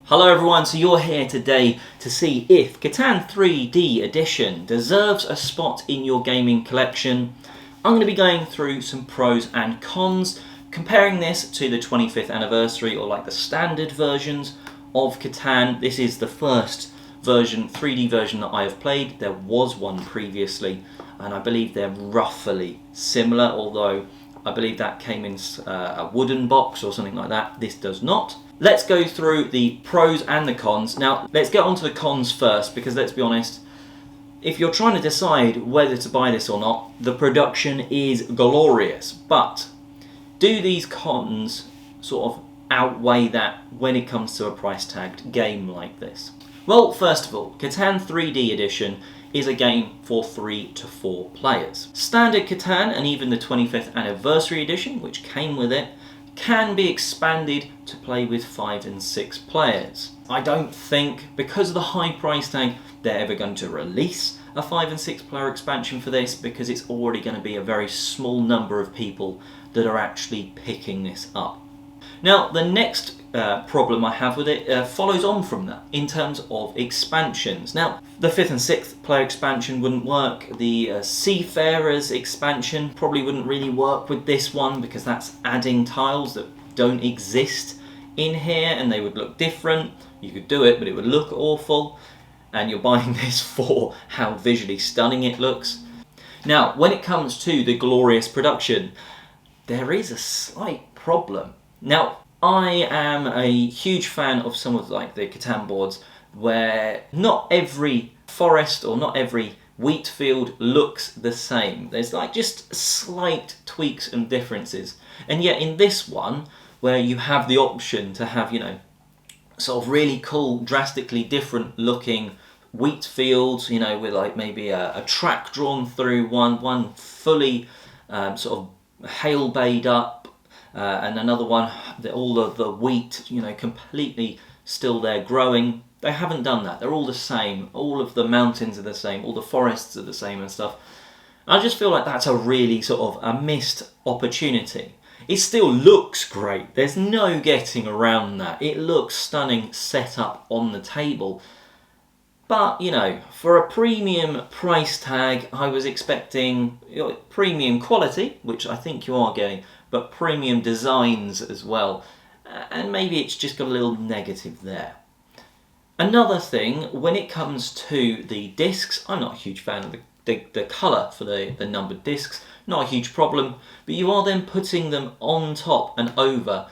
Hello everyone, so you're here today to see if Catan 3D Edition deserves a spot in your gaming collection. I'm going to be going through some pros and cons, comparing this to the 25th anniversary or like the standard versions of Catan. This is the first version, 3D version that I have played. There was one previously and I believe they're roughly similar, although I believe that came in a wooden box or something like that. This does not. Let's go through the pros and the cons. Now, let's get on to the cons first, because let's be honest, if you're trying to decide whether to buy this or not, the production is glorious. But do these cons sort of outweigh that when it comes to a price tagged game like this? Well, first of all, Catan 3D Edition is a game for 3 to 4 players. Standard Catan and even the 25th anniversary edition, which came with it, can be expanded to play with 5 and 6 players. I don't think, because of the high price tag, they're ever going to release a 5 and 6 player expansion for this, because it's already going to be a very small number of people that are actually picking this up. Now, the next problem I have with it follows on from that in terms of expansions. Now, the 5th and 6th player expansion wouldn't work. The Seafarers expansion probably wouldn't really work with this one, because that's adding tiles that don't exist in here and they would look different. You could do it, but it would look awful, and you're buying this for how visually stunning it looks. Now, when it comes to the glorious production, there is a slight problem. Now, I am a huge fan of some of like the Catan boards where not every forest or not every wheat field looks the same. There's like just slight tweaks and differences. And yet in this one, where you have the option to have, you know, sort of really cool, drastically different looking wheat fields, you know, with like maybe a track drawn through one fully sort of hail bayed up, and another one that all of the wheat, you know, completely still there growing. They haven't done that. They're all the same. All of the mountains are the same. All the forests are the same and stuff. I just feel like that's a really sort of a missed opportunity. It still looks great. There's no getting around that. It looks stunning set up on the table. But, you know, for a premium price tag, I was expecting, you know, premium quality, which I think you are getting, but premium designs as well. And maybe it's just got a little negative there. Another thing, when it comes to the discs, I'm not a huge fan of the colour for the numbered discs. Not a huge problem, but you are then putting them on top and over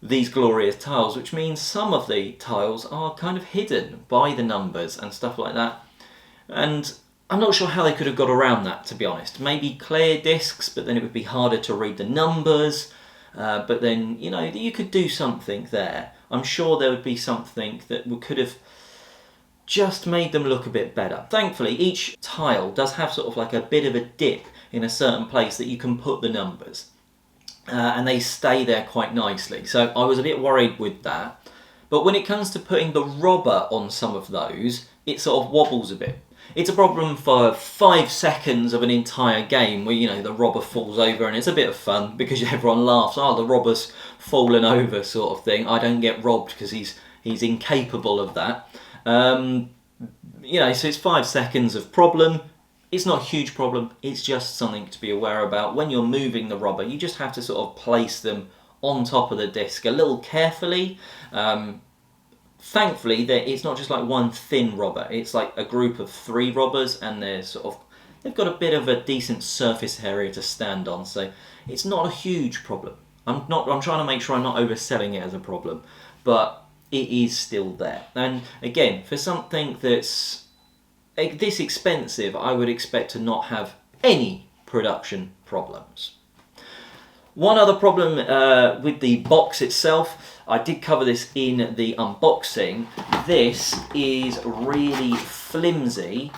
these glorious tiles, which means some of the tiles are kind of hidden by the numbers and stuff like that. And I'm not sure how they could have got around that, to be honest. Maybe clear discs, but then it would be harder to read the numbers. But then, you know, you could do something there. I'm sure there would be something that could have just made them look a bit better. Thankfully, each tile does have sort of like a bit of a dip in a certain place that you can put the numbers. And they stay there quite nicely. So I was a bit worried with that. But when it comes to putting the robber on some of those, it sort of wobbles a bit. It's a problem for 5 seconds of an entire game where, you know, the robber falls over, and it's a bit of fun because everyone laughs, oh, the robber's fallen over sort of thing. I don't get robbed because he's incapable of that. You know, so it's 5 seconds of problem. It's not a huge problem, it's just something to be aware about. When you're moving the robber, you just have to sort of place them on top of the disc a little carefully. Thankfully, it's not just like one thin robber, it's like a group of 3 robbers, and they've got a bit of a decent surface area to stand on, so it's not a huge problem. I'm trying to make sure I'm not overselling it as a problem, but it is still there. And again, for something that's this expensive, I would expect to not have any production problems. One other problem with the box itself, I did cover this in the unboxing. This is really flimsy.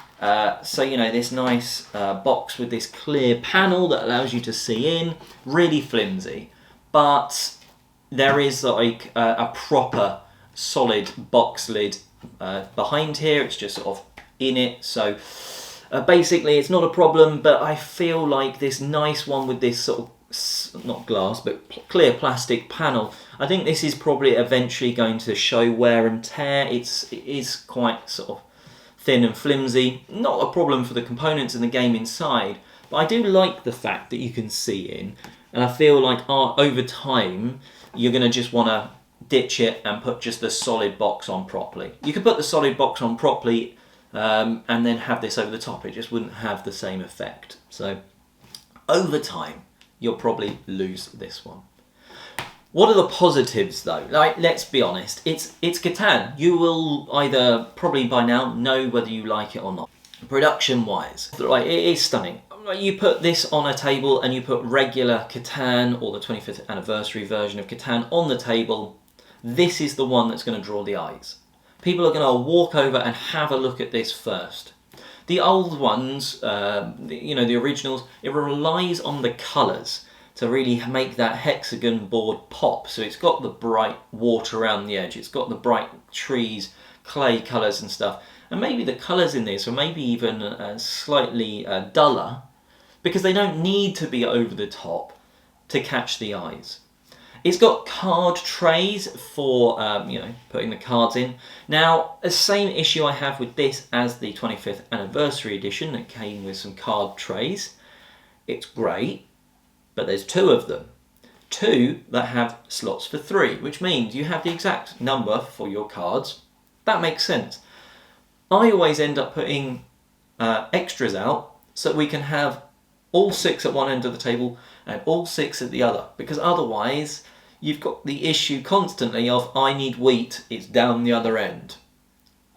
So, you know, this nice box with this clear panel that allows you to see in, really flimsy. But there is like a proper solid box lid behind here. It's just sort of in it. So basically it's not a problem, but I feel like this nice one with this sort of, not glass, but clear plastic panel, I think this is probably eventually going to show wear and tear. It is quite sort of thin and flimsy. Not a problem for the components in the game inside, but I do like the fact that you can see in, and I feel like over time you're going to just want to ditch it and put just the solid box on properly. You could put the solid box on properly and then have this over the top. It just wouldn't have the same effect. So over time you'll probably lose this one. What are the positives though? Like, let's be honest, it's Catan. You will either probably by now know whether you like it or not. Production wise, right, it is stunning. You put this on a table and you put regular Catan or the 25th anniversary version of Catan on the table, this is the one that's going to draw the eyes. People are going to walk over and have a look at this first. The old ones, the originals, it relies on the colours to really make that hexagon board pop. So it's got the bright water around the edge, it's got the bright trees, clay colours and stuff. And maybe the colours in this are maybe even slightly duller, because they don't need to be over the top to catch the eyes. It's got card trays for putting the cards in. Now, the same issue I have with this as the 25th anniversary edition that came with some card trays. It's great, but there's two of them. Two that have slots for 3, which means you have the exact number for your cards. That makes sense. I always end up putting extras out so that we can have all 6 at one end of the table and all 6 at the other, because otherwise you've got the issue constantly of I need wheat, it's down the other end.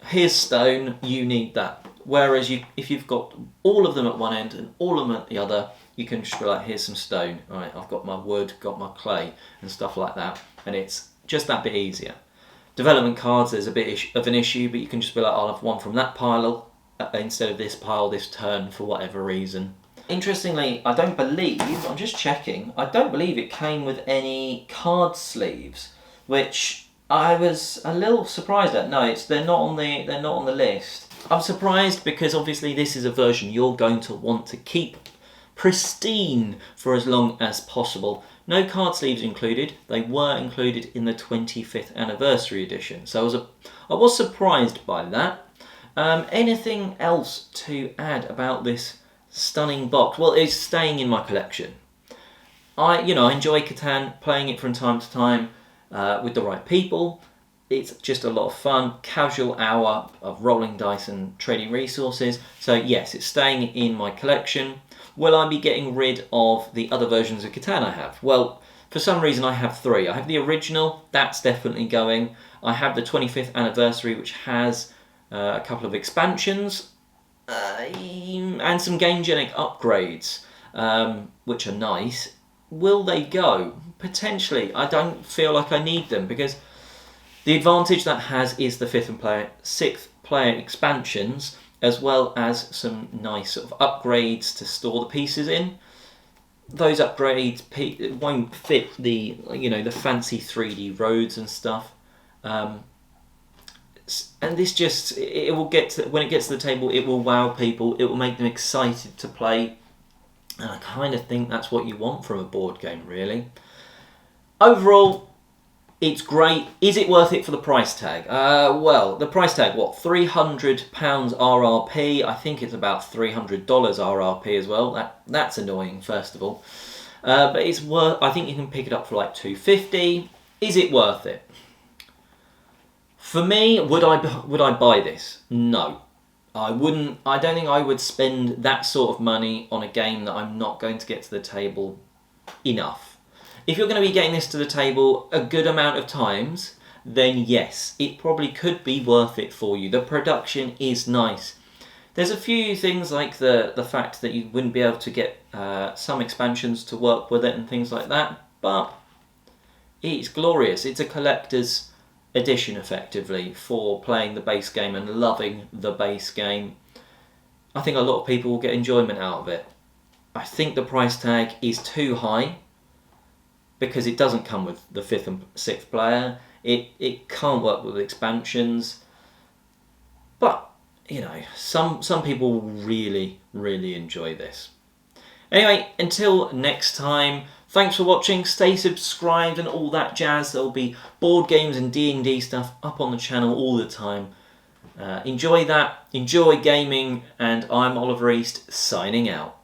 Here's stone, you need that. Whereas if you've got all of them at one end and all of them at the other, you can just be like, here's some stone. All right, I've got my wood, got my clay and stuff like that, and it's just that bit easier. Development cards, there's a bit of an issue, but you can just be like, I'll have one from that pile instead of this pile this turn for whatever reason. Interestingly, I don't believe, I'm just checking, I don't believe it came with any card sleeves, which I was a little surprised at. No, they're not on the list. I'm surprised because obviously this is a version you're going to want to keep pristine for as long as possible. No card sleeves included. They were included in the 25th anniversary edition, so I was surprised by that. Anything else to add about this stunning box? Well, it's staying in my collection. I enjoy Catan, playing it from time to time with the right people. It's just a lot of fun, casual hour of rolling dice and trading resources. So yes, it's staying in my collection. Will I be getting rid of the other versions of Catan I have? Well, for some reason I have 3. I have the original, that's definitely going. I have the 25th anniversary, which has a couple of expansions and some game-genic upgrades, which are nice. Will they go? Potentially. I don't feel like I need them, because the advantage that has is the 6th player expansions, as well as some nice sort of upgrades to store the pieces in. Those upgrades won't fit the fancy 3D roads and stuff. And this just, it will get to, when it gets to the table, it will wow people, it will make them excited to play. And I kind of think that's what you want from a board game, really. Overall, it's great. Is it worth it for the price tag? Well, the price tag, what, £300 RRP? I think it's about $300 RRP as well. That's annoying, first of all. But it's worth. I think you can pick it up for like $250. Is it worth it? For me, would I buy this? No, I wouldn't. I don't think I would spend that sort of money on a game that I'm not going to get to the table enough. If you're going to be getting this to the table a good amount of times, then yes, it probably could be worth it for you. The production is nice. There's a few things like the fact that you wouldn't be able to get some expansions to work with it and things like that, but it's glorious. It's a collector's edition, effectively, for playing the base game and loving the base game. I think a lot of people will get enjoyment out of it. I think the price tag is too high, because it doesn't come with the 5th and 6th player. It can't work with expansions. But, some people really, really enjoy this. Anyway, until next time, Thanks for watching, stay subscribed and all that jazz. There'll be board games and D&D stuff up on the channel all the time. Enjoy that, enjoy gaming, and I'm Oliver East signing out.